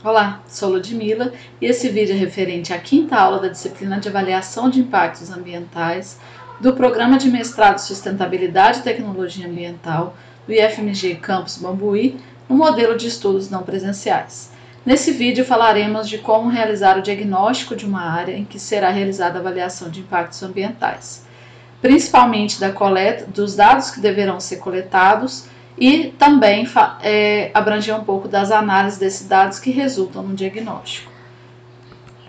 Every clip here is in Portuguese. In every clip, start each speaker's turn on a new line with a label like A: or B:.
A: Olá, sou Ludmila e esse vídeo é referente à quinta aula da disciplina de Avaliação de Impactos Ambientais do Programa de Mestrado Sustentabilidade e Tecnologia Ambiental do IFMG Campus Bambuí, no modelo de estudos não presenciais. Nesse vídeo falaremos de como realizar o diagnóstico de uma área em que será realizada a avaliação de impactos ambientais, principalmente da coleta dos dados que deverão ser coletados e também abranger um pouco das análises desses dados que resultam no diagnóstico.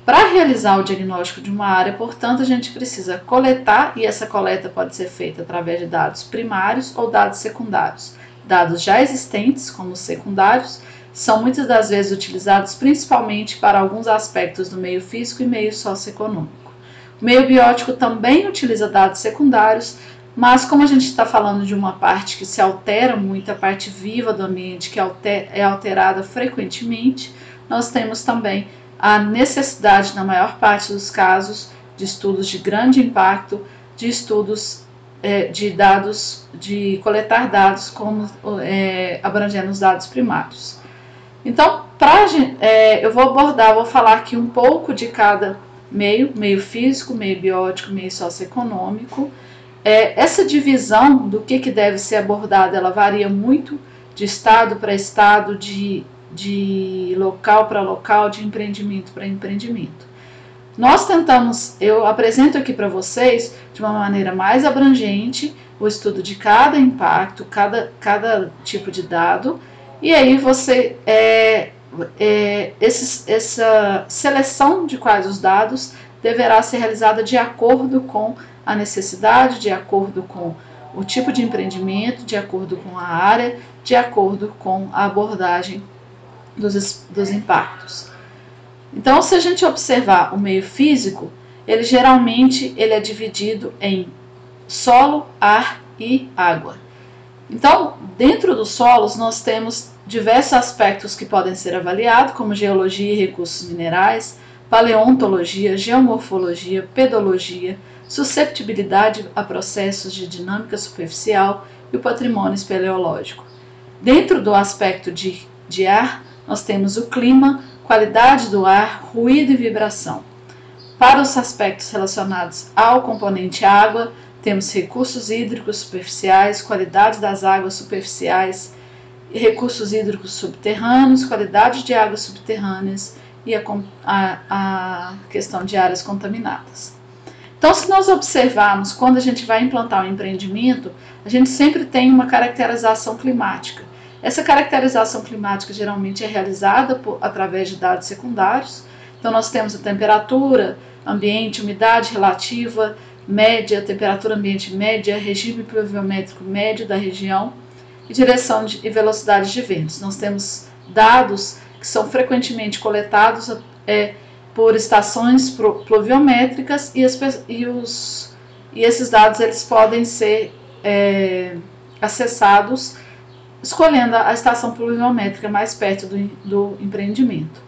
A: Para realizar o diagnóstico de uma área, portanto, a gente precisa coletar, e essa coleta pode ser feita através de dados primários ou dados secundários. Dados já existentes, como secundários, são muitas das vezes utilizados principalmente para alguns aspectos do meio físico e meio socioeconômico. O meio biótico também utiliza dados secundários, mas como a gente está falando de uma parte que se altera muito, a parte viva do ambiente que é alterada frequentemente, nós temos também a necessidade, na maior parte dos casos, de estudos de grande impacto, de estudos de dados, de coletar dados como abrangendo os dados primários. Então, eu vou falar aqui um pouco de cada meio físico, meio biótico, meio socioeconômico. Essa divisão do que deve ser abordado, ela varia muito de estado para estado, de local para local, de empreendimento para empreendimento. Eu apresento aqui para vocês, de uma maneira mais abrangente, o estudo de cada impacto, cada tipo de dado, e aí essa seleção de quais os dados deverá ser realizada de acordo com a necessidade, de acordo com o tipo de empreendimento, de acordo com a área, de acordo com a abordagem dos impactos. Então, se a gente observar o meio físico, ele geralmente é dividido em solo, ar e água. Então, dentro dos solos, nós temos diversos aspectos que podem ser avaliados, como geologia e recursos minerais, paleontologia, geomorfologia, pedologia, susceptibilidade a processos de dinâmica superficial e o patrimônio espeleológico. Dentro do aspecto de ar, nós temos o clima, qualidade do ar, ruído e vibração. Para os aspectos relacionados ao componente água, temos recursos hídricos superficiais, qualidade das águas superficiais, recursos hídricos subterrâneos, qualidade de águas subterrâneas e a questão de áreas contaminadas. Então, se nós observarmos, quando a gente vai implantar um empreendimento, a gente sempre tem uma caracterização climática. Essa caracterização climática geralmente é realizada através de dados secundários. Então, nós temos a temperatura, ambiente, umidade relativa, média, temperatura ambiente média, regime pluviométrico médio da região e direção e velocidade de ventos. Nós temos dados que são frequentemente coletados por estações pluviométricas e esses dados eles podem ser acessados escolhendo a estação pluviométrica mais perto do empreendimento.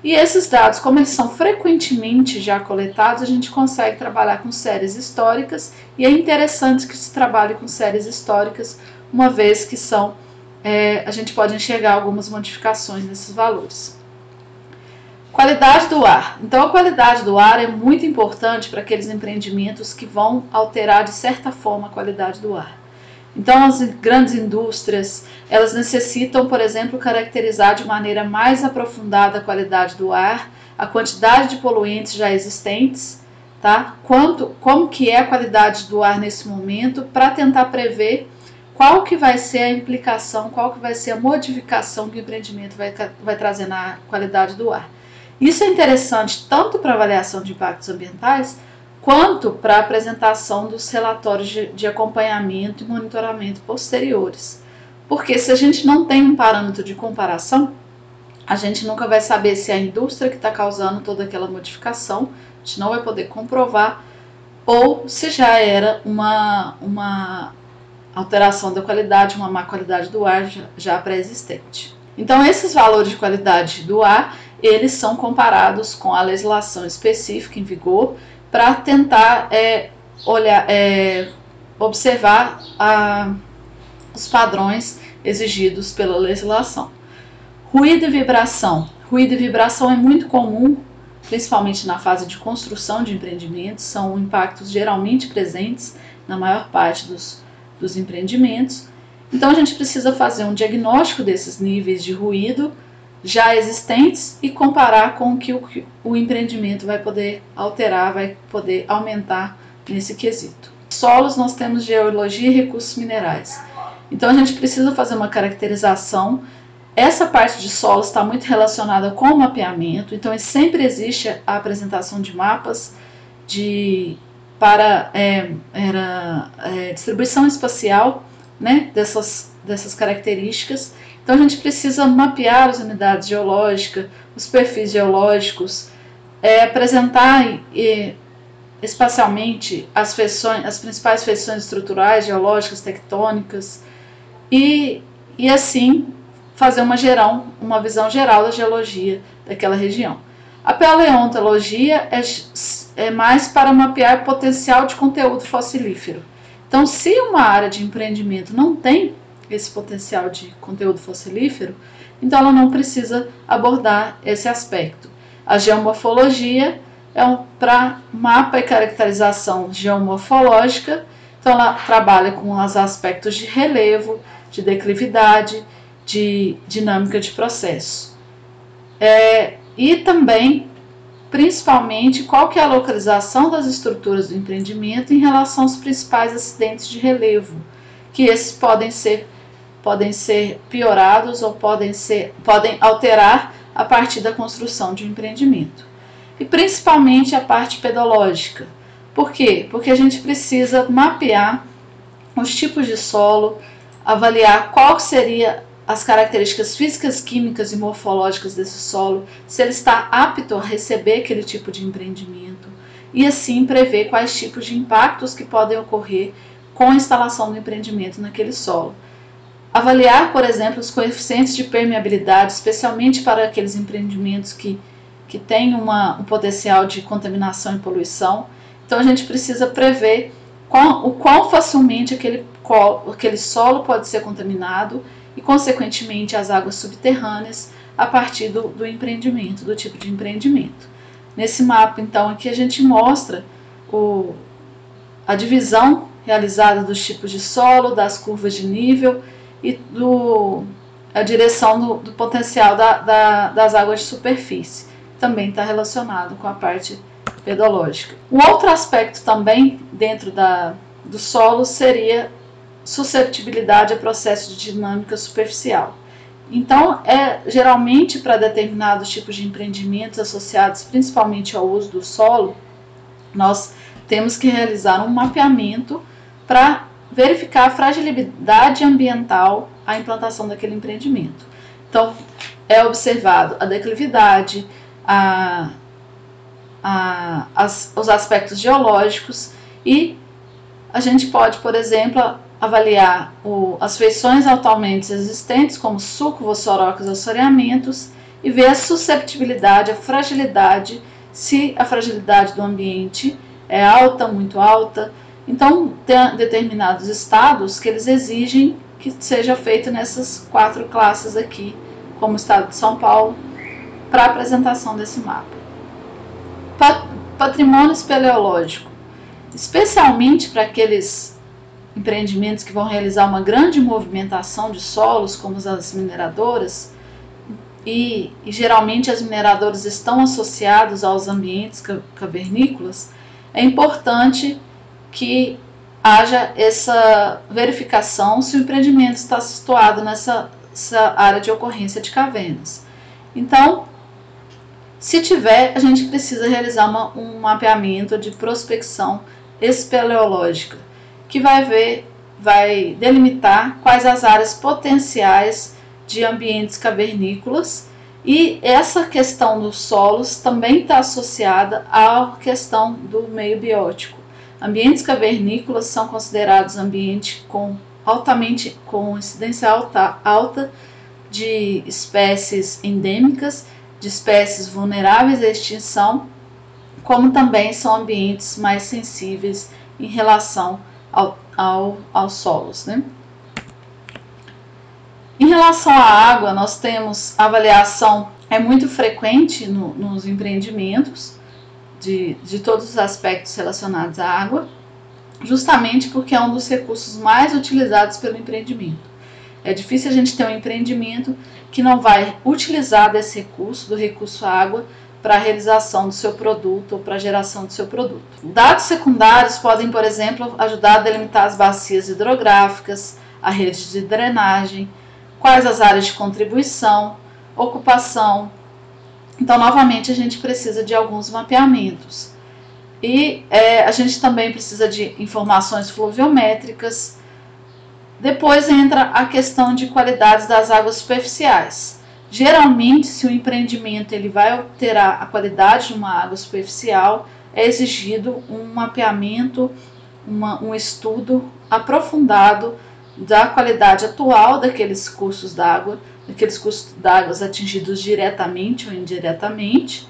A: E esses dados, como eles são frequentemente já coletados, a gente consegue trabalhar com séries históricas, e é interessante que se trabalhe com séries históricas, uma vez que a gente pode enxergar algumas modificações nesses valores. Qualidade do ar. Então, a qualidade do ar é muito importante para aqueles empreendimentos que vão alterar, de certa forma, a qualidade do ar. Então, as grandes indústrias, elas necessitam, por exemplo, caracterizar de maneira mais aprofundada a qualidade do ar, a quantidade de poluentes já existentes, tá? Como que é a qualidade do ar nesse momento, para tentar prever qual que vai ser a implicação, qual que vai ser a modificação que o empreendimento vai trazer na qualidade do ar. Isso é interessante tanto para avaliação de impactos ambientais, quanto para a apresentação dos relatórios de acompanhamento e monitoramento posteriores. Porque se a gente não tem um parâmetro de comparação, a gente nunca vai saber se é a indústria que está causando toda aquela modificação, a gente não vai poder comprovar, ou se já era uma alteração da qualidade, uma má qualidade do ar já pré-existente. Então, esses valores de qualidade do ar, eles são comparados com a legislação específica em vigor, para tentar observar os padrões exigidos pela legislação. Ruído e vibração. Ruído e vibração é muito comum, principalmente na fase de construção de empreendimentos, são impactos geralmente presentes na maior parte dos empreendimentos. Então a gente precisa fazer um diagnóstico desses níveis de ruído já existentes e comparar com o que o empreendimento vai poder alterar, vai poder aumentar nesse quesito. Solos, nós temos geologia e recursos minerais. Então a gente precisa fazer uma caracterização. Essa parte de solos está muito relacionada com o mapeamento, então sempre existe a apresentação de mapas para distribuição espacial, né, dessas características. Então a gente precisa mapear as unidades geológicas, os perfis geológicos, apresentar espacialmente as principais feições estruturais, geológicas, tectônicas e assim fazer uma visão geral da geologia daquela região. A paleontologia é mais para mapear o potencial de conteúdo fossilífero. Então, se uma área de empreendimento não tem esse potencial de conteúdo fossilífero, então ela não precisa abordar esse aspecto. A geomorfologia é para mapa e caracterização geomorfológica, então ela trabalha com os aspectos de relevo, de declividade, de dinâmica de processo. E também, principalmente, qual que é a localização das estruturas do empreendimento em relação aos principais acidentes de relevo, que esses podem ser piorados ou podem alterar a partir da construção de um empreendimento. E principalmente a parte pedológica. Por quê? Porque a gente precisa mapear os tipos de solo, avaliar qual seria as características físicas, químicas e morfológicas desse solo, se ele está apto a receber aquele tipo de empreendimento, e assim prever quais tipos de impactos que podem ocorrer com a instalação do empreendimento naquele solo. Avaliar, por exemplo, os coeficientes de permeabilidade, especialmente para aqueles empreendimentos que têm um potencial de contaminação e poluição. Então a gente precisa prever o quão facilmente aquele solo pode ser contaminado e, consequentemente, as águas subterrâneas a partir do empreendimento, do tipo de empreendimento. Nesse mapa, então, aqui a gente mostra a divisão realizada dos tipos de solo, das curvas de nível e a direção do potencial das águas de superfície. Também está relacionado com a parte pedológica. Um outro aspecto também dentro do solo seria susceptibilidade a processos de dinâmica superficial. Então, geralmente para determinados tipos de empreendimentos associados principalmente ao uso do solo, nós temos que realizar um mapeamento para verificar a fragilidade ambiental à implantação daquele empreendimento. Então, é observado a declividade, os aspectos geológicos e a gente pode, por exemplo, avaliar as feições atualmente existentes, como sulcos, sorocas, assoreamentos, e ver a susceptibilidade, a fragilidade, se a fragilidade do ambiente é alta, muito alta. Então, tem determinados estados que eles exigem que seja feito nessas 4 classes aqui, como o estado de São Paulo, para a apresentação desse mapa. Patrimônio espeleológico, especialmente para aqueles empreendimentos que vão realizar uma grande movimentação de solos, como as mineradoras, e geralmente as mineradoras estão associadas aos ambientes cavernícolas, é importante que haja essa verificação se o empreendimento está situado nessa área de ocorrência de cavernas. Então, se tiver, a gente precisa realizar um mapeamento de prospecção espeleológica, que vai delimitar quais as áreas potenciais de ambientes cavernícolas, e essa questão dos solos também está associada à questão do meio biótico. Ambientes cavernícolas são considerados ambientes com incidência alta de espécies endêmicas, de espécies vulneráveis à extinção, como também são ambientes mais sensíveis em relação aos solos, né? Em relação à água, nós temos a avaliação é muito frequente nos empreendimentos de todos os aspectos relacionados à água, justamente porque é um dos recursos mais utilizados pelo empreendimento. É difícil a gente ter um empreendimento que não vai utilizar desse recurso, do recurso água, para a realização do seu produto ou para a geração do seu produto. Dados secundários podem, por exemplo, ajudar a delimitar as bacias hidrográficas, a rede de drenagem, quais as áreas de contribuição, ocupação. Então, novamente, a gente precisa de alguns mapeamentos. E a gente também precisa de informações fluviométricas. Depois entra a questão de qualidades das águas superficiais. Geralmente, se o empreendimento ele vai alterar a qualidade de uma água superficial, é exigido um mapeamento, um estudo aprofundado da qualidade atual daqueles cursos d'água, atingidos diretamente ou indiretamente,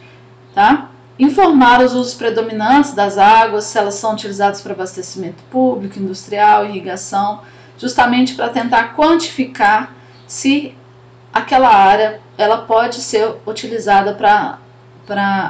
A: tá? Informar os usos predominantes das águas, se elas são utilizadas para abastecimento público, industrial, irrigação, justamente para tentar quantificar se aquela área ela pode ser utilizada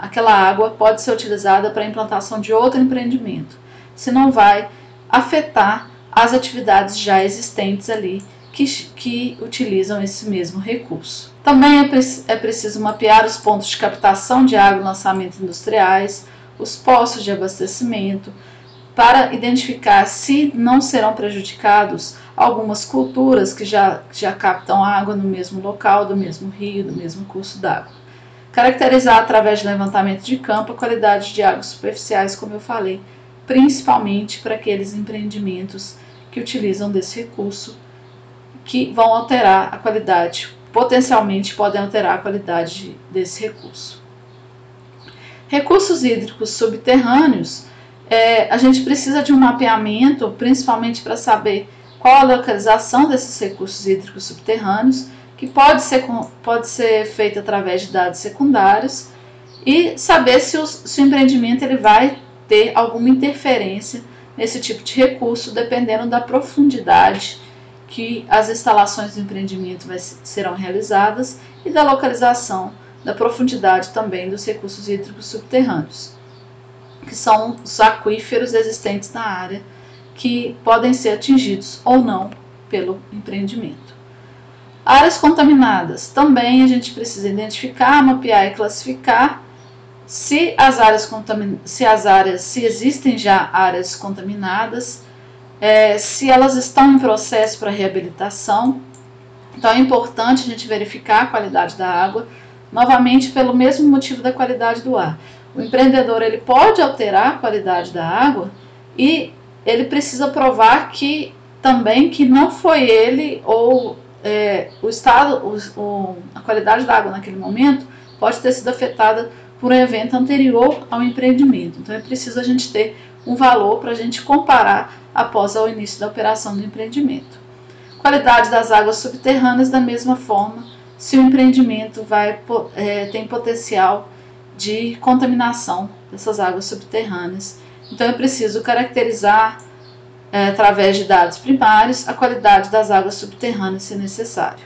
A: aquela água pode ser utilizada para a implantação de outro empreendimento, se não vai afetar as atividades já existentes ali que utilizam esse mesmo recurso. Também é preciso mapear os pontos de captação de água e lançamento industriais, os postos de abastecimento, para identificar se não serão prejudicados algumas culturas que já captam água no mesmo local, do mesmo rio, do mesmo curso d'água. Caracterizar através de levantamento de campo a qualidade de águas superficiais, como eu falei, principalmente para aqueles empreendimentos que utilizam desse recurso, que vão alterar a qualidade, potencialmente podem alterar a qualidade desse recurso. Recursos hídricos subterrâneos, a gente precisa de um mapeamento, principalmente para saber qual a localização desses recursos hídricos subterrâneos, que pode ser feito através de dados secundários, e saber se o empreendimento ele vai ter alguma interferência nesse tipo de recurso, dependendo da profundidade que as instalações do empreendimento serão realizadas e da localização, da profundidade também dos recursos hídricos subterrâneos, que são os aquíferos existentes na área, que podem ser atingidos ou não pelo empreendimento. Áreas contaminadas. Também a gente precisa identificar, mapear e classificar se existem já áreas contaminadas, se elas estão em processo para reabilitação. Então é importante a gente verificar a qualidade da água, novamente pelo mesmo motivo da qualidade do ar. O empreendedor ele pode alterar a qualidade da água e ele precisa provar que não foi ele ou a qualidade da água naquele momento pode ter sido afetada por um evento anterior ao empreendimento. Então é preciso a gente ter um valor para a gente comparar após o início da operação do empreendimento. Qualidade das águas subterrâneas, da mesma forma, se o empreendimento tem potencial de contaminação dessas águas subterrâneas. Então é preciso caracterizar, através de dados primários, a qualidade das águas subterrâneas, se necessário.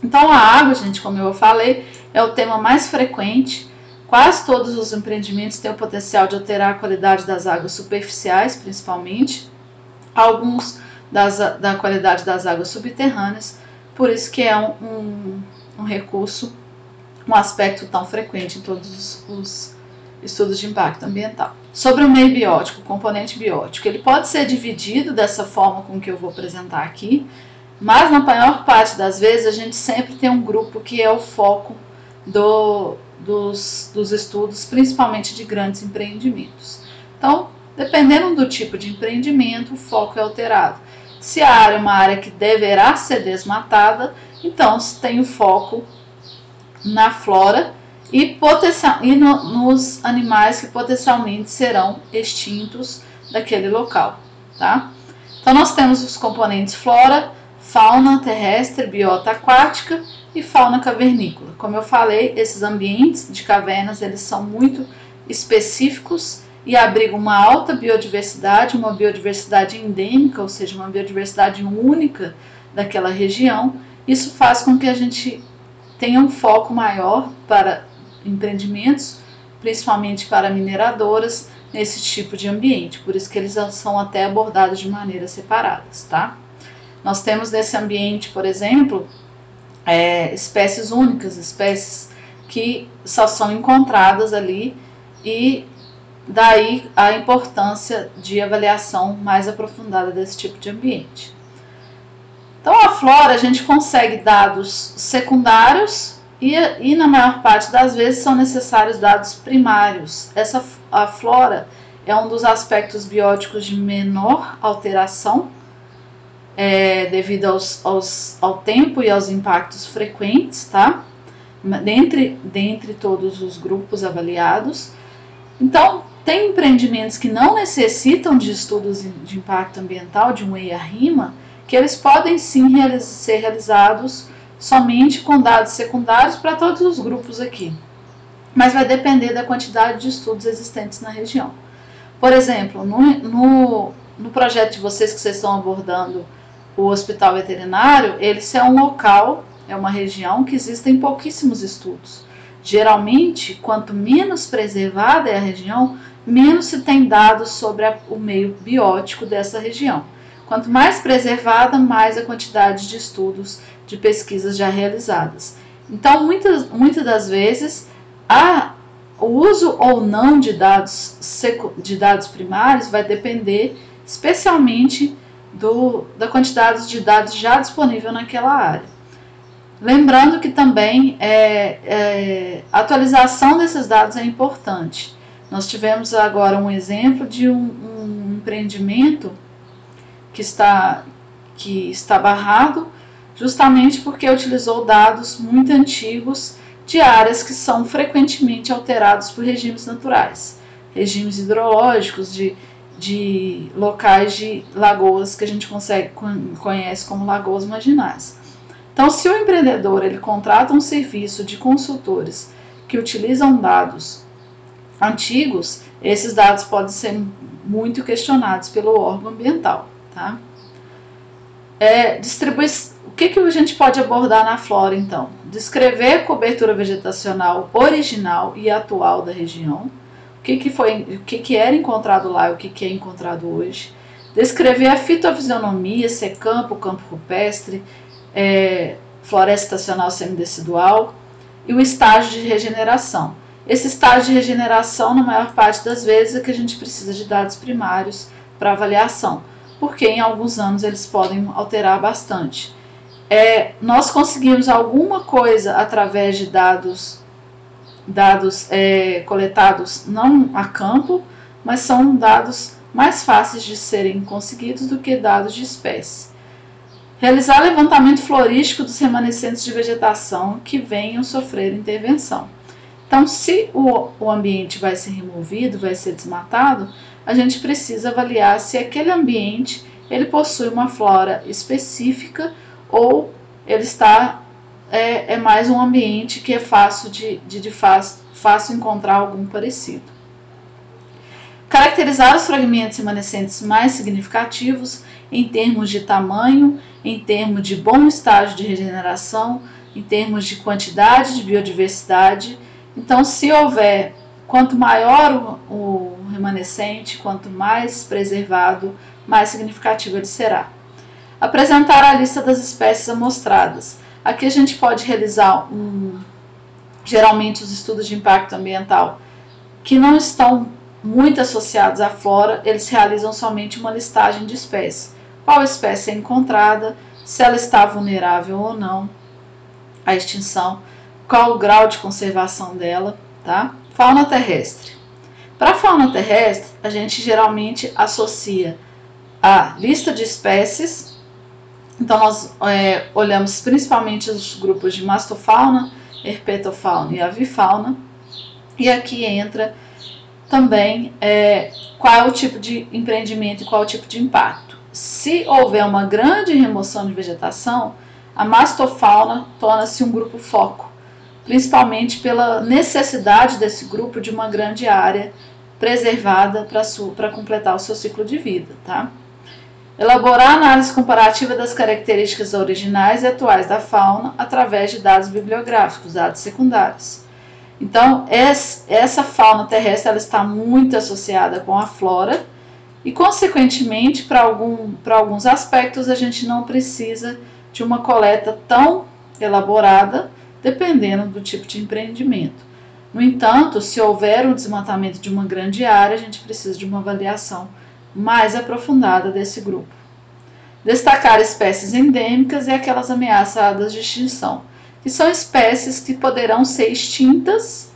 A: Então a água, gente, como eu falei, é o tema mais frequente. Quase todos os empreendimentos têm o potencial de alterar a qualidade das águas superficiais, principalmente, alguns da qualidade das águas subterrâneas, por isso que é um recurso, um aspecto tão frequente em todos os estudos de impacto ambiental. Sobre o meio biótico, o componente biótico, ele pode ser dividido dessa forma com que eu vou apresentar aqui, mas na maior parte das vezes a gente sempre tem um grupo que é o foco dos estudos, principalmente de grandes empreendimentos. Então, dependendo do tipo de empreendimento, o foco é alterado. Se a área é uma área que deverá ser desmatada, então se tem o foco na flora e nos animais que potencialmente serão extintos daquele local, tá? Então nós temos os componentes flora, fauna terrestre, biota aquática e fauna cavernícola. Como eu falei, esses ambientes de cavernas, eles são muito específicos e abrigam uma alta biodiversidade, uma biodiversidade endêmica, ou seja, uma biodiversidade única daquela região. Isso faz com que a gente tenha um foco maior para empreendimentos, principalmente para mineradoras, nesse tipo de ambiente. Por isso que eles são até abordados de maneiras separadas, tá? Nós temos nesse ambiente, por exemplo, espécies únicas, espécies que só são encontradas ali, e daí a importância de avaliação mais aprofundada desse tipo de ambiente. Então, a flora, a gente consegue dados secundários e na maior parte das vezes são necessários dados primários. A flora é um dos aspectos bióticos de menor alteração, devido ao tempo e aos impactos frequentes, tá? Dentre todos os grupos avaliados. Então, tem empreendimentos que não necessitam de estudos de impacto ambiental, de um EIA-RIMA, que eles podem sim ser realizados somente com dados secundários para todos os grupos aqui. Mas vai depender da quantidade de estudos existentes na região. Por exemplo, no projeto de vocês que vocês estão abordando, o hospital veterinário, ele é um local, é uma região que existem pouquíssimos estudos. Geralmente, quanto menos preservada é a região, menos se tem dados sobre o meio biótico dessa região. Quanto mais preservada, mais a quantidade de estudos, de pesquisas já realizadas. Então, muitas das vezes, o uso ou não de dados primários vai depender especialmente da quantidade de dados já disponível naquela área. Lembrando que também a atualização desses dados é importante. Nós tivemos agora um exemplo de um empreendimento que está barrado justamente porque utilizou dados muito antigos de áreas que são frequentemente alterados por regimes naturais, regimes hidrológicos de locais de lagoas que a gente conhece como lagoas marginais. Então, se o empreendedor ele contrata um serviço de consultores que utilizam dados antigos, esses dados podem ser muito questionados pelo órgão ambiental. Tá? O que a gente pode abordar na flora, então? Descrever a cobertura vegetacional original e atual da região, o que era encontrado lá e o que é encontrado hoje. Descrever a fitofisionomia, se é campo rupestre, floresta estacional semidecidual, e o estágio de regeneração. Esse estágio de regeneração, na maior parte das vezes, é que a gente precisa de dados primários para avaliação, porque em alguns anos eles podem alterar bastante. Nós conseguimos alguma coisa através de dados coletados não a campo, mas são dados mais fáceis de serem conseguidos do que dados de espécie. Realizar levantamento florístico dos remanescentes de vegetação que venham sofrer intervenção. Então, se o ambiente vai ser removido, vai ser desmatado, a gente precisa avaliar se aquele ambiente ele possui uma flora específica ou ele está mais um ambiente que é fácil fácil encontrar algum parecido. Caracterizar os fragmentos remanescentes mais significativos em termos de tamanho, em termos de bom estágio de regeneração, em termos de quantidade de biodiversidade. Então, se houver, quanto maior o remanescente, quanto mais preservado, mais significativo ele será. Apresentar a lista das espécies amostradas. Aqui a gente pode realizar geralmente os estudos de impacto ambiental que não estão muito associados à flora, eles realizam somente uma listagem de espécies. Qual espécie é encontrada, se ela está vulnerável ou não à extinção, qual o grau de conservação dela, tá? Fauna terrestre. Para a fauna terrestre, a gente geralmente associa a lista de espécies. Então, nós olhamos principalmente os grupos de mastofauna, herpetofauna e avifauna. E aqui entra também qual é o tipo de empreendimento e qual é o tipo de impacto. Se houver uma grande remoção de vegetação, a mastofauna torna-se um grupo foco, principalmente pela necessidade desse grupo de uma grande área preservada para completar o seu ciclo de vida, tá? Elaborar a análise comparativa das características originais e atuais da fauna através de dados bibliográficos, dados secundários. Então, essa fauna terrestre ela está muito associada com a flora e, consequentemente, para alguns aspectos, a gente não precisa de uma coleta tão elaborada, dependendo do tipo de empreendimento. No entanto, se houver um desmatamento de uma grande área, a gente precisa de uma avaliação mais aprofundada desse grupo. Destacar espécies endêmicas e aquelas ameaçadas de extinção, que são espécies que poderão ser extintas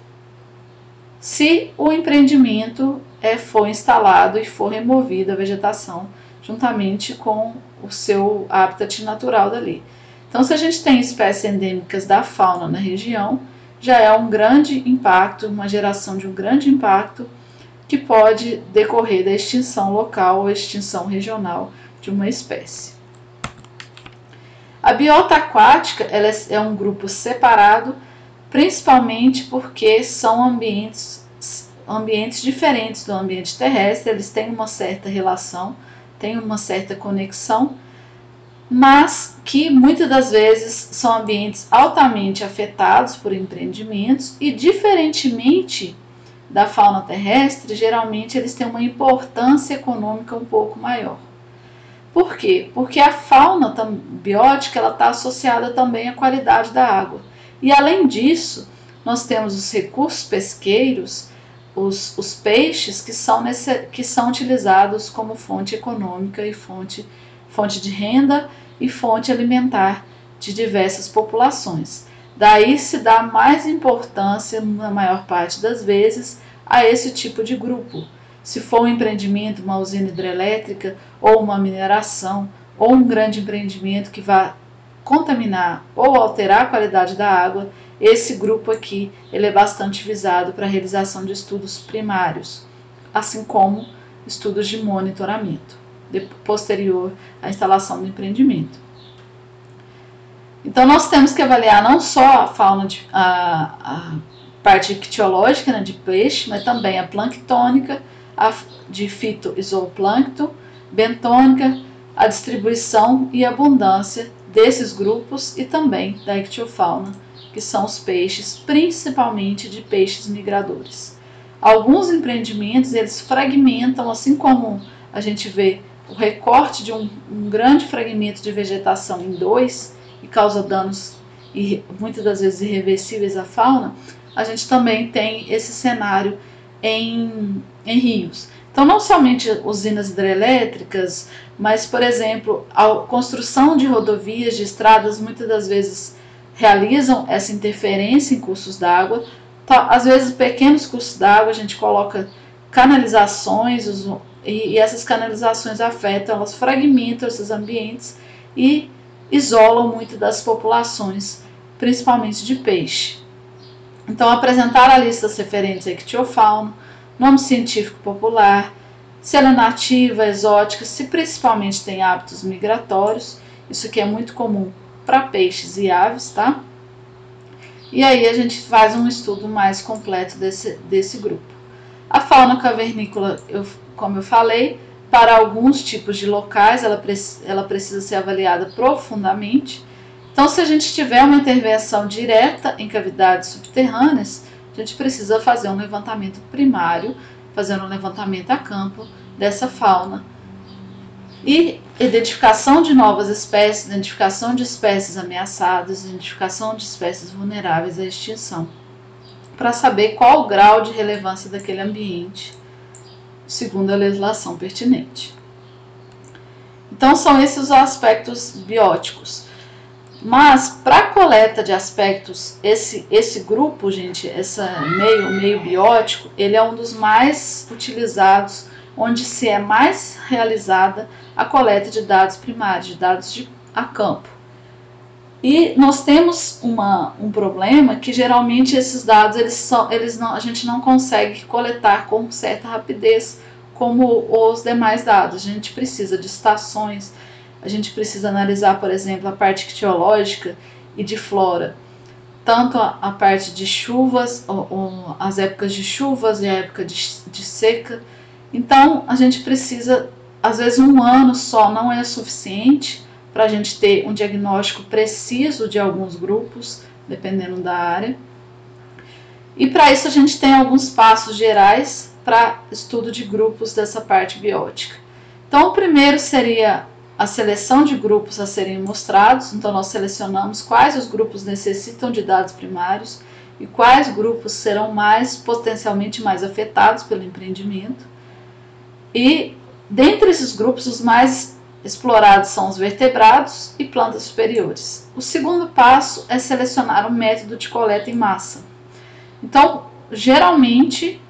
A: se o empreendimento for instalado e for removida a vegetação juntamente com o seu habitat natural dali. Então, se a gente tem espécies endêmicas da fauna na região, já é um grande impacto, uma geração de um grande impacto que pode decorrer da extinção local ou extinção regional de uma espécie. A biota aquática ela é um grupo separado, principalmente porque são ambientes diferentes do ambiente terrestre, eles têm uma certa relação, têm uma certa conexão, mas que muitas das vezes são ambientes altamente afetados por empreendimentos e, diferentemente da fauna terrestre, geralmente eles têm uma importância econômica um pouco maior. Por quê? Porque a fauna biótica está associada também à qualidade da água. E, além disso, nós temos os recursos pesqueiros, os peixes que são utilizados como fonte econômica e fonte de renda e fonte alimentar de diversas populações. Daí se dá mais importância, na maior parte das vezes, a esse tipo de grupo. Se for um empreendimento, uma usina hidrelétrica, ou uma mineração, ou um grande empreendimento que vá contaminar ou alterar a qualidade da água, esse grupo aqui ele é bastante visado para a realização de estudos primários, assim como estudos de monitoramento, posterior à instalação do empreendimento. Então, nós temos que avaliar não só a fauna, a parte ictiológica, né, de peixe, mas também a planctônica, de fito-zooplâncton, bentônica, a distribuição e abundância desses grupos e também da ictiofauna, que são os peixes, principalmente de peixes migradores. Alguns empreendimentos, eles fragmentam, assim como a gente vê o recorte de um grande fragmento de vegetação em dois e causa danos e muitas das vezes irreversíveis à fauna, a gente também tem esse cenário em rios. Então, não somente usinas hidrelétricas, mas, por exemplo, a construção de rodovias, de estradas, muitas das vezes realizam essa interferência em cursos d'água. Às vezes, pequenos cursos d'água, a gente coloca canalizações e essas canalizações afetam, elas fragmentam esses ambientes e isolam muito das populações, principalmente de peixe. Então, apresentar a lista das referentes à ictiofauna, nome científico popular, se ela é nativa, exótica, se principalmente tem hábitos migratórios, isso aqui é muito comum para peixes e aves, tá? E aí a gente faz um estudo mais completo desse grupo. A fauna cavernícola, como eu falei, para alguns tipos de locais ela precisa ser avaliada profundamente. Então, se a gente tiver uma intervenção direta em cavidades subterrâneas, a gente precisa fazer um levantamento primário, fazendo um levantamento a campo dessa fauna. E identificação de novas espécies, identificação de espécies ameaçadas, identificação de espécies vulneráveis à extinção, para saber qual o grau de relevância daquele ambiente, segundo a legislação pertinente. Então, são esses os aspectos bióticos. Mas, para a coleta de aspectos, esse grupo, gente, esse meio biótico, ele é um dos mais utilizados, onde se é mais realizada a coleta de dados primários, de dados a campo. E nós temos um problema que geralmente esses dados a gente não consegue coletar com certa rapidez como os demais dados. A gente precisa de estações, a gente precisa analisar, por exemplo, a parte ictiológica e de flora, tanto a parte de chuvas, as épocas de chuvas e a época de seca. Então, a gente precisa às vezes um ano só não é suficiente para a gente ter um diagnóstico preciso de alguns grupos, dependendo da área. E para isso a gente tem alguns passos gerais para estudo de grupos dessa parte biótica. Então o primeiro seria a seleção de grupos a serem mostrados. Então nós selecionamos quais os grupos necessitam de dados primários e quais grupos serão potencialmente mais afetados pelo empreendimento. E dentre esses grupos, os mais explorados são os vertebrados e plantas superiores. O segundo passo é selecionar um método de coleta em massa. Então, geralmente,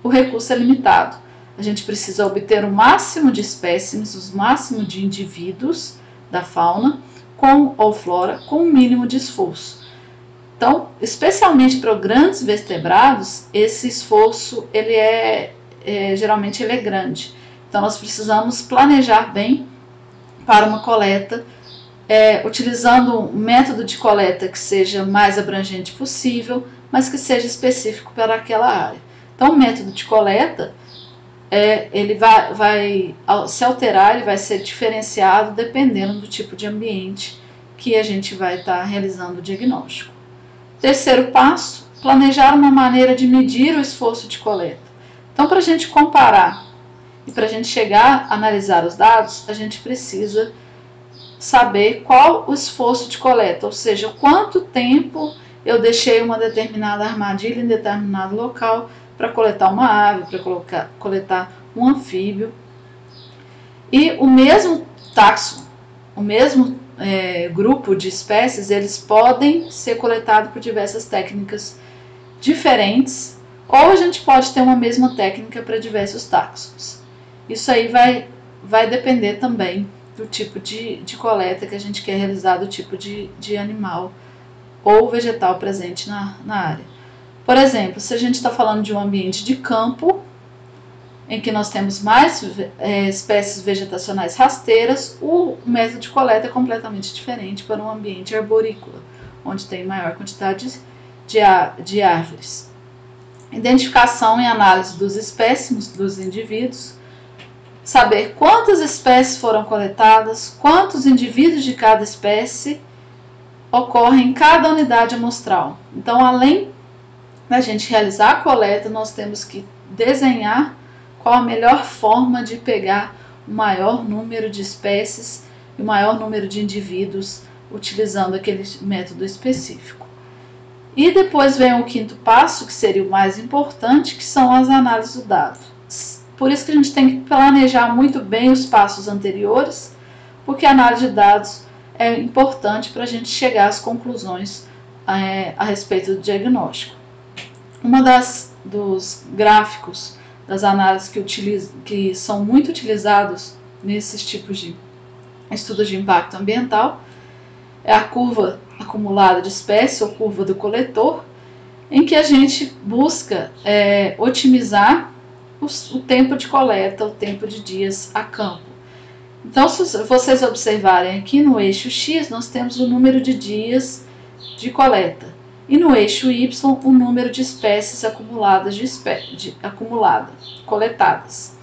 A: o recurso é limitado. A gente precisa obter o máximo de espécimes, o máximo de indivíduos da fauna ou flora com o mínimo de esforço. Então, especialmente para grandes vertebrados, esse esforço geralmente ele é grande. Então, nós precisamos planejar bem para uma coleta, utilizando um método de coleta que seja mais abrangente possível, mas que seja específico para aquela área. Então, o método de coleta, ele vai se alterar, ele vai ser diferenciado dependendo do tipo de ambiente que a gente vai estar realizando o diagnóstico. Terceiro passo, planejar uma maneira de medir o esforço de coleta. Então, para a gente comparar e para a gente chegar a analisar os dados, a gente precisa saber qual o esforço de coleta, ou seja, quanto tempo eu deixei uma determinada armadilha em determinado local para coletar uma ave, para coletar um anfíbio. E o mesmo taxon, o mesmo grupo de espécies, eles podem ser coletados por diversas técnicas diferentes, ou a gente pode ter uma mesma técnica para diversos taxons. Isso aí vai depender também do tipo de coleta que a gente quer realizar, do tipo de animal ou vegetal presente na área. Por exemplo, se a gente está falando de um ambiente de campo, em que nós temos mais espécies vegetacionais rasteiras, o método de coleta é completamente diferente para um ambiente arborícola, onde tem maior quantidade de árvores. Identificação e análise dos espécimes dos indivíduos, saber quantas espécies foram coletadas, quantos indivíduos de cada espécie ocorrem em cada unidade amostral. Então, além da gente realizar a coleta, nós temos que desenhar qual a melhor forma de pegar o maior número de espécies e o maior número de indivíduos utilizando aquele método específico. E depois vem o quinto passo, que seria o mais importante, que são as análises do dado. Por isso que a gente tem que planejar muito bem os passos anteriores, porque a análise de dados é importante para a gente chegar às conclusões a respeito do diagnóstico. Dos gráficos das análises que são muito utilizados nesses tipos de estudos de impacto ambiental é a curva acumulada de espécies, ou curva do coletor, em que a gente busca otimizar o tempo de coleta, o tempo de dias a campo. Então, se vocês observarem aqui no eixo X, nós temos o número de dias de coleta. E no eixo Y, o número de espécies acumuladas, coletadas.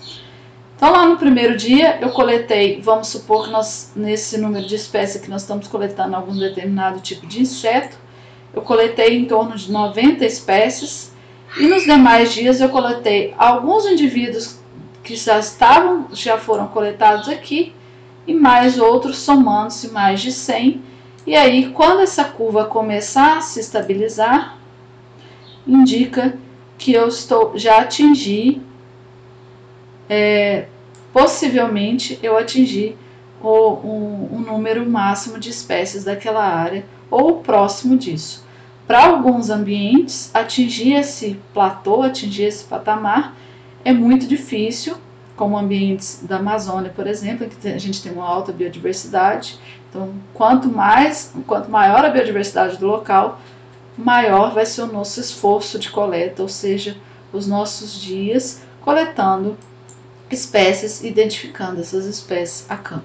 A: Então, lá no primeiro dia, eu coletei, vamos supor que nesse número de espécies que nós estamos coletando algum determinado tipo de inseto, eu coletei em torno de 90 espécies, e nos demais dias eu coletei alguns indivíduos que já foram coletados aqui, e mais outros, somando-se mais de 100. E aí, quando essa curva começar a se estabilizar, indica que eu já atingi, possivelmente eu atingi um número máximo de espécies daquela área, ou próximo disso. Para alguns ambientes, atingir esse platô, atingir esse patamar, é muito difícil, como ambientes da Amazônia, por exemplo, em que a gente tem uma alta biodiversidade. Então, quanto maior a biodiversidade do local, maior vai ser o nosso esforço de coleta, ou seja, os nossos dias coletando espécies, identificando essas espécies a campo.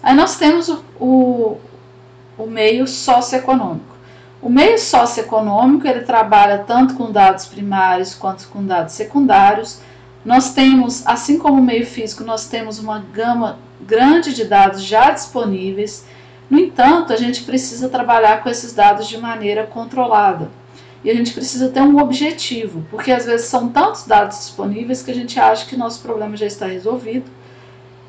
A: Aí nós temos o meio socioeconômico. O meio socioeconômico, ele trabalha tanto com dados primários quanto com dados secundários. Nós temos, assim como o meio físico, nós temos uma gama grande de dados já disponíveis. No entanto, a gente precisa trabalhar com esses dados de maneira controlada. E a gente precisa ter um objetivo, porque às vezes são tantos dados disponíveis que a gente acha que nosso problema já está resolvido,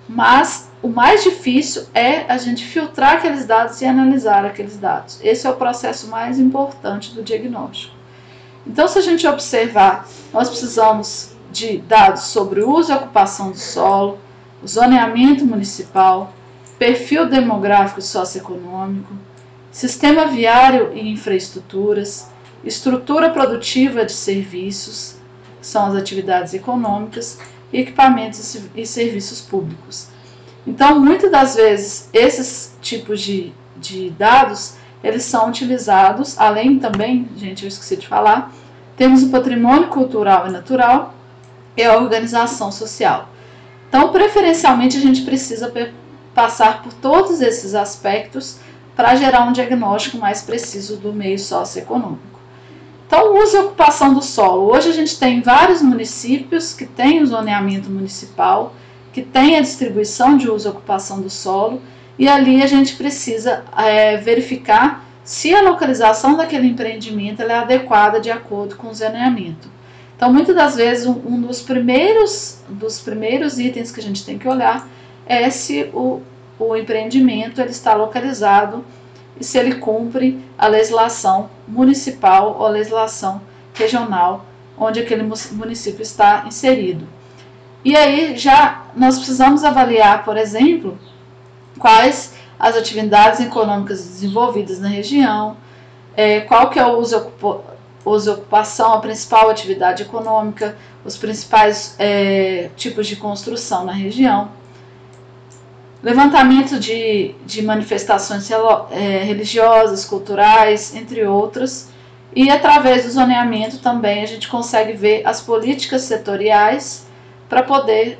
A: mas o mais difícil é a gente filtrar aqueles dados e analisar aqueles dados. Esse é o processo mais importante do diagnóstico. Então, se a gente observar, nós precisamos de dados sobre o uso e ocupação do solo, o zoneamento municipal, perfil demográfico e socioeconômico, sistema viário e infraestruturas, estrutura produtiva de serviços, que são as atividades econômicas, e equipamentos e serviços públicos. Então, muitas das vezes, esses tipos de dados, eles são utilizados, além também, gente, eu esqueci de falar, temos o patrimônio cultural e natural e a organização social. Então, preferencialmente, a gente precisa passar por todos esses aspectos para gerar um diagnóstico mais preciso do meio socioeconômico. Então, uso e ocupação do solo. Hoje a gente tem vários municípios que têm o zoneamento municipal, que tem a distribuição de uso e ocupação do solo, e ali a gente precisa verificar se a localização daquele empreendimento é adequada de acordo com o zoneamento. Então, muitas das vezes, um dos primeiros itens que a gente tem que olhar é se o empreendimento ele está localizado e se ele cumpre a legislação municipal ou a legislação regional onde aquele município está inserido. E aí já nós precisamos avaliar, por exemplo, quais as atividades econômicas desenvolvidas na região, qual que é o uso e ocupação, a principal atividade econômica, os principais tipos de construção na região, levantamento de manifestações religiosas, culturais, entre outras, e através do zoneamento também a gente consegue ver as políticas setoriais para poder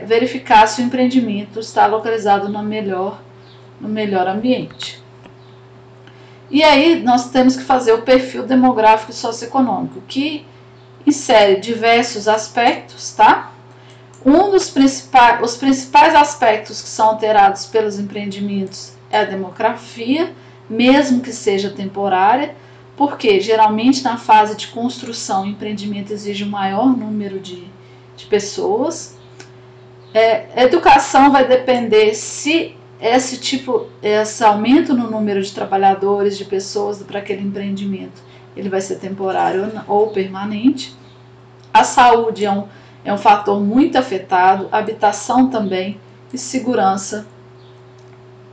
A: verificar se o empreendimento está localizado no melhor ambiente. E aí nós temos que fazer o perfil demográfico e socioeconômico, que insere diversos aspectos, tá? Os principais aspectos que são alterados pelos empreendimentos é a demografia, mesmo que seja temporária, porque geralmente na fase de construção o empreendimento exige um maior número de pessoas. Educação vai depender se esse aumento no número de trabalhadores, de pessoas para aquele empreendimento, ele vai ser temporário ou permanente. A saúde é um fator muito afetado, habitação também e segurança,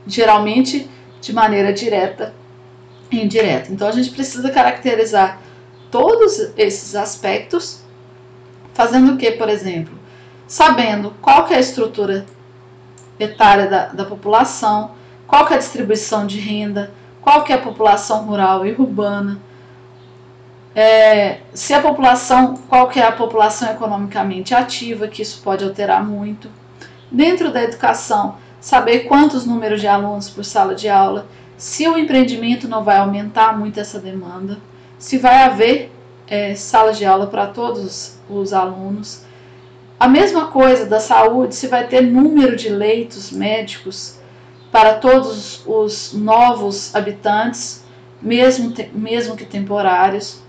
A: geralmente de maneira direta e indireta. Então a gente precisa caracterizar todos esses aspectos, fazendo o que, por exemplo? Sabendo qual que é a estrutura etária da população, qual que é a distribuição de renda, qual que é a população rural e urbana, qual que é a população economicamente ativa, que isso pode alterar muito. Dentro da educação, saber quantos números de alunos por sala de aula, se o empreendimento não vai aumentar muito essa demanda, se vai haver sala de aula para todos os alunos. A mesma coisa da saúde, se vai ter número de leitos médicos para todos os novos habitantes, mesmo que temporários.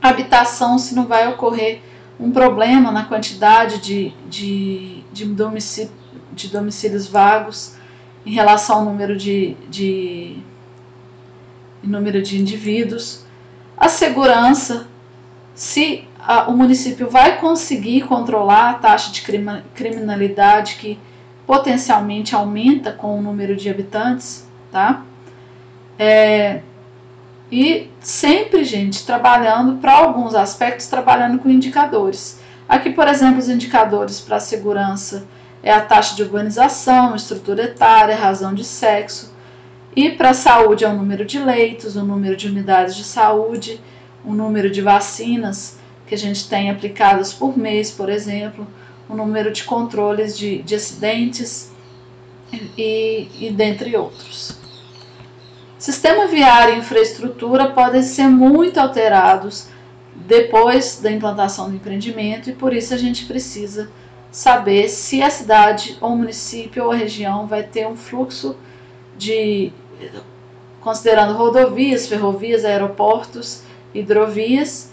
A: Habitação, se não vai ocorrer um problema na quantidade de domicílios vagos em relação ao número de indivíduos. A segurança, se o município vai conseguir controlar a taxa de criminalidade que potencialmente aumenta com o número de habitantes, tá? E sempre, gente, trabalhando para alguns aspectos, trabalhando com indicadores. Aqui, por exemplo, os indicadores para a segurança é a taxa de urbanização, estrutura etária, razão de sexo. E para a saúde é o número de leitos, o número de unidades de saúde, o número de vacinas que a gente tem aplicadas por mês, por exemplo, o número de controles de acidentes e dentre outros. Sistema viário e infraestrutura podem ser muito alterados depois da implantação do empreendimento, e por isso a gente precisa saber se a cidade ou o município ou a região vai ter um fluxo de, considerando rodovias, ferrovias, aeroportos, hidrovias,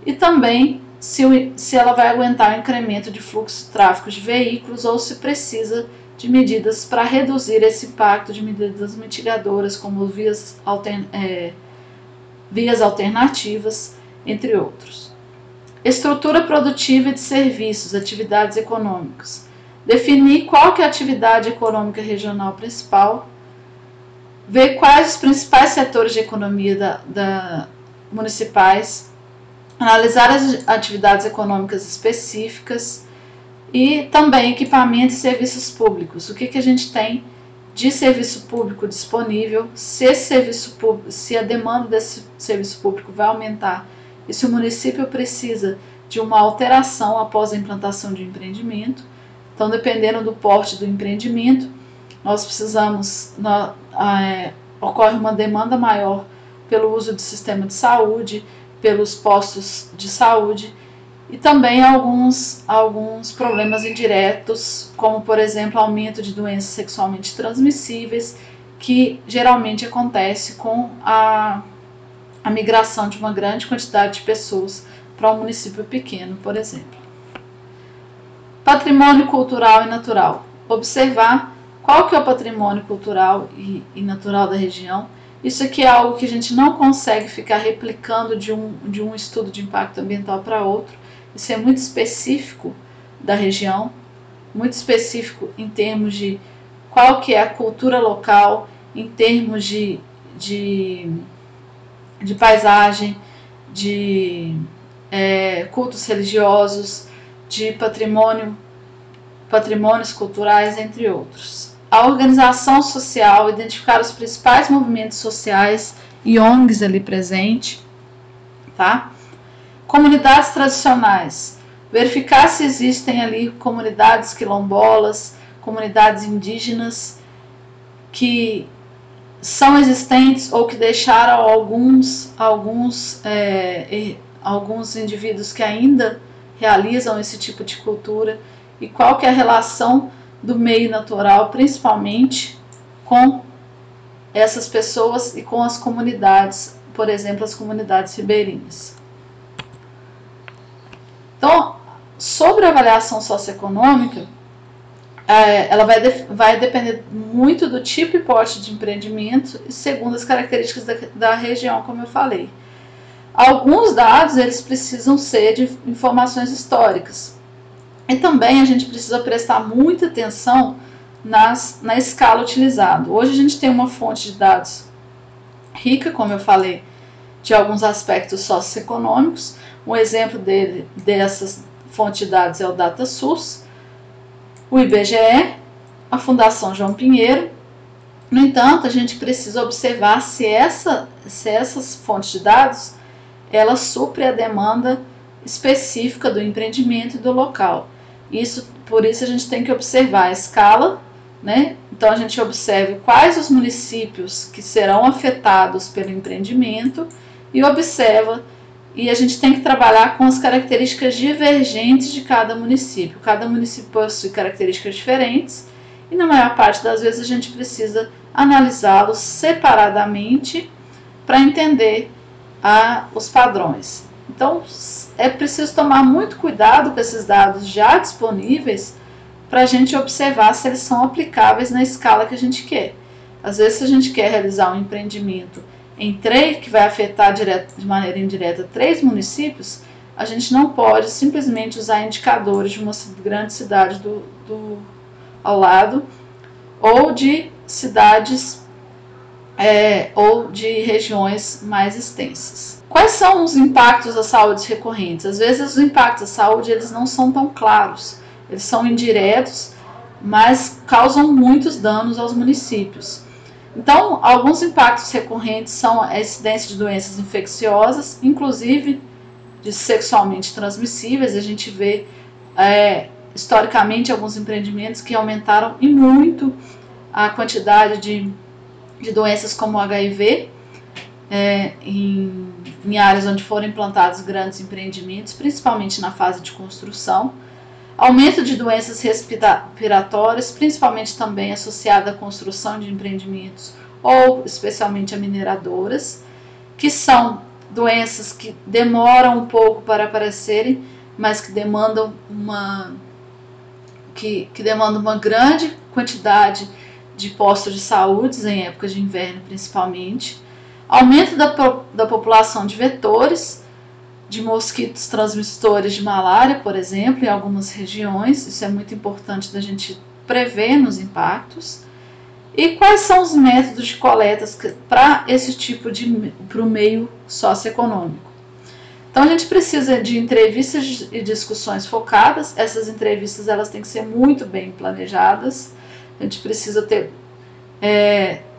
A: e também se ela vai aguentar o incremento de fluxo de tráfego de veículos ou se precisa de medidas para reduzir esse impacto, de medidas mitigadoras, como vias alternativas, entre outros. Estrutura produtiva e de serviços, atividades econômicas. Definir qual que é a atividade econômica regional principal, ver quais os principais setores de economia municipais, analisar as atividades econômicas específicas e também equipamentos e serviços públicos. O que a gente tem de serviço público disponível, se a demanda desse serviço público vai aumentar e se o município precisa de uma alteração após a implantação de um empreendimento. Então, dependendo do porte do empreendimento, nós precisamos, ocorre uma demanda maior pelo uso do sistema de saúde, pelos postos de saúde, e também alguns problemas indiretos, como, por exemplo, aumento de doenças sexualmente transmissíveis, que geralmente acontece com a migração de uma grande quantidade de pessoas para um município pequeno, por exemplo. Patrimônio cultural e natural. Observar qual que é o patrimônio cultural e natural da região. Isso aqui é algo que a gente não consegue ficar replicando de um estudo de impacto ambiental para outro. Isso é muito específico da região, muito específico em termos de qual que é a cultura local, em termos de paisagem, de cultos religiosos, de patrimônios culturais, entre outros. A organização social, identificar os principais movimentos sociais e ONGs ali presentes, tá? Comunidades tradicionais, verificar se existem ali comunidades quilombolas, comunidades indígenas que são existentes ou que deixaram alguns indivíduos que ainda realizam esse tipo de cultura, e qual que é a relação do meio natural, principalmente com essas pessoas e com as comunidades, por exemplo, as comunidades ribeirinhas. Então, sobre a avaliação socioeconômica, ela vai depender muito do tipo e porte de empreendimento e segundo as características da região, como eu falei. Alguns dados eles precisam ser de informações históricas. E também a gente precisa prestar muita atenção na escala utilizada. Hoje a gente tem uma fonte de dados rica, como eu falei, de alguns aspectos socioeconômicos. Um exemplo dessas fontes de dados é o DataSUS, o IBGE, a Fundação João Pinheiro. No entanto, a gente precisa observar se essas fontes de dados elas suprem a demanda específica do empreendimento e do local. Por isso a gente tem que observar a escala, né? Então a gente observa quais os municípios que serão afetados pelo empreendimento e a gente tem que trabalhar com as características divergentes de cada município. Cada município possui características diferentes e na maior parte das vezes a gente precisa analisá-los separadamente para entender os padrões. Então é preciso tomar muito cuidado com esses dados já disponíveis para a gente observar se eles são aplicáveis na escala que a gente quer. Às vezes, se a gente quer realizar um empreendimento que vai afetar de maneira indireta 3 municípios, a gente não pode simplesmente usar indicadores de uma grande cidade ao lado ou de cidades ou de regiões mais extensas. Quais são os impactos da saúde recorrentes? Às vezes os impactos da saúde eles não são tão claros, eles são indiretos, mas causam muitos danos aos municípios. Então, alguns impactos recorrentes são a incidência de doenças infecciosas, inclusive de sexualmente transmissíveis. A gente vê historicamente alguns empreendimentos que aumentaram e muito a quantidade de doenças como HIV em em áreas onde foram implantados grandes empreendimentos, principalmente na fase de construção. Aumento de doenças respiratórias, principalmente também associada à construção de empreendimentos ou especialmente a mineradoras, que são doenças que demoram um pouco para aparecerem, mas que demandam uma grande quantidade de postos de saúde em épocas de inverno principalmente. Aumento da população de vetores, de mosquitos transmissores de malária, por exemplo, em algumas regiões. Isso é muito importante da gente prever nos impactos. E quais são os métodos de coletas para esse tipo para o meio socioeconômico? Então a gente precisa de entrevistas e discussões focadas. Essas entrevistas elas têm que ser muito bem planejadas. A gente precisa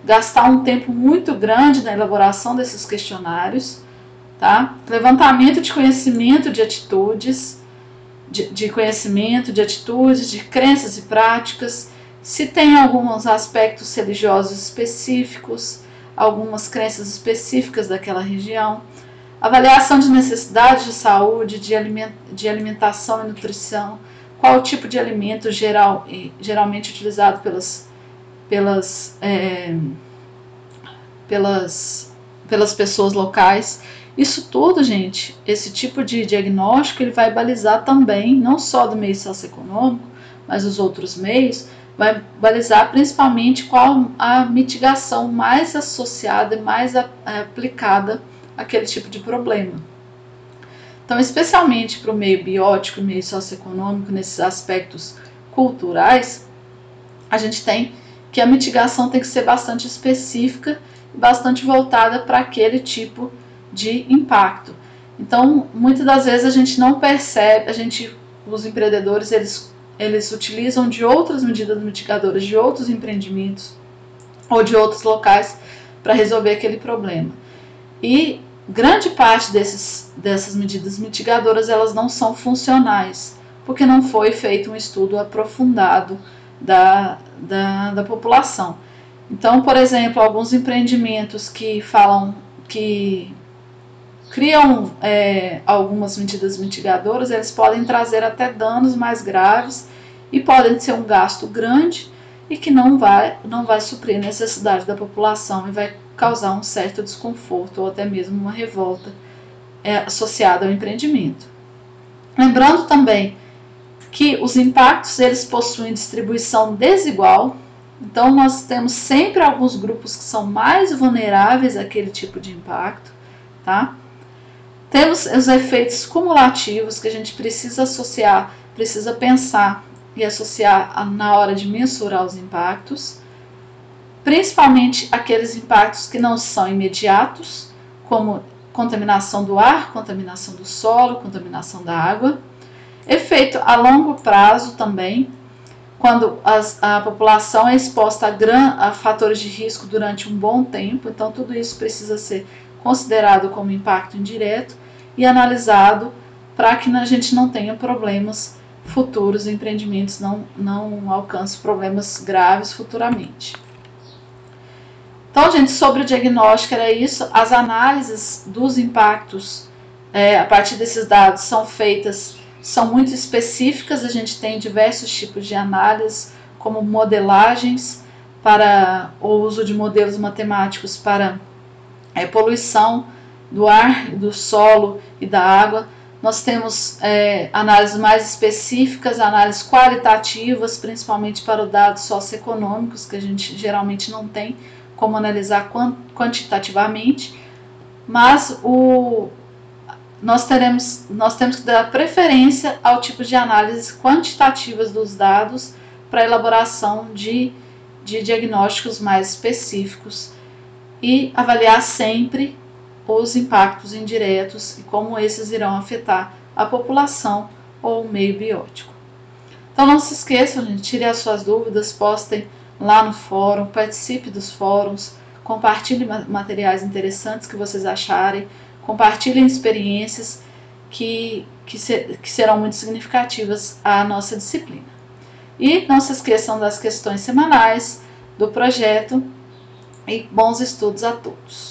A: gastar um tempo muito grande na elaboração desses questionários. Tá? Levantamento de conhecimento de atitudes, de conhecimento, de atitudes, de crenças e práticas, se tem alguns aspectos religiosos específicos, algumas crenças específicas daquela região, avaliação de necessidades de saúde, de alimentação e nutrição, qual o tipo de alimento geralmente utilizado pelas pessoas locais. Isso tudo, gente, esse tipo de diagnóstico, ele vai balizar também, não só do meio socioeconômico, mas os outros meios, vai balizar principalmente qual a mitigação mais associada e mais aplicada àquele tipo de problema. Então, especialmente para o meio biótico e meio socioeconômico, nesses aspectos culturais, a gente tem que a mitigação tem que ser bastante específica e bastante voltada para aquele tipo de impacto. Então, muitas das vezes a gente não percebe, os empreendedores, eles utilizam de outras medidas mitigadoras, de outros empreendimentos ou de outros locais para resolver aquele problema. E grande parte dessas medidas mitigadoras, elas não são funcionais, porque não foi feito um estudo aprofundado da população. Então, por exemplo, alguns empreendimentos que criam algumas medidas mitigadoras, eles podem trazer até danos mais graves e podem ser um gasto grande e que não vai suprir a necessidade da população e vai causar um certo desconforto ou até mesmo uma revolta associada ao empreendimento. Lembrando também que os impactos eles possuem distribuição desigual, então nós temos sempre alguns grupos que são mais vulneráveis àquele tipo de impacto, tá? Temos os efeitos cumulativos que a gente precisa associar, precisa pensar e associar na hora de mensurar os impactos, principalmente aqueles impactos que não são imediatos, como contaminação do ar, contaminação do solo, contaminação da água. Efeito a longo prazo também, quando a população é exposta a fatores de risco durante um bom tempo, então tudo isso precisa ser considerado como impacto indireto e analisado para que a gente não tenha problemas futuros, empreendimentos não alcancem problemas graves futuramente. Então, gente, sobre o diagnóstico era isso. As análises dos impactos a partir desses dados são muito específicas. A gente tem diversos tipos de análise, como modelagens para o uso de modelos matemáticos para poluição do ar, do solo e da água. Nós temos análises mais específicas, análises qualitativas, principalmente para os dados socioeconômicos, que a gente geralmente não tem como analisar quantitativamente, mas nós temos que dar preferência ao tipo de análises quantitativas dos dados para a elaboração de diagnósticos mais específicos e avaliar sempre os impactos indiretos e como esses irão afetar a população ou o meio biótico. Então não se esqueçam, gente, tire as suas dúvidas, postem lá no fórum, participe dos fóruns, compartilhe materiais interessantes que vocês acharem, compartilhem experiências que serão muito significativas à nossa disciplina. E não se esqueçam das questões semanais do projeto e bons estudos a todos.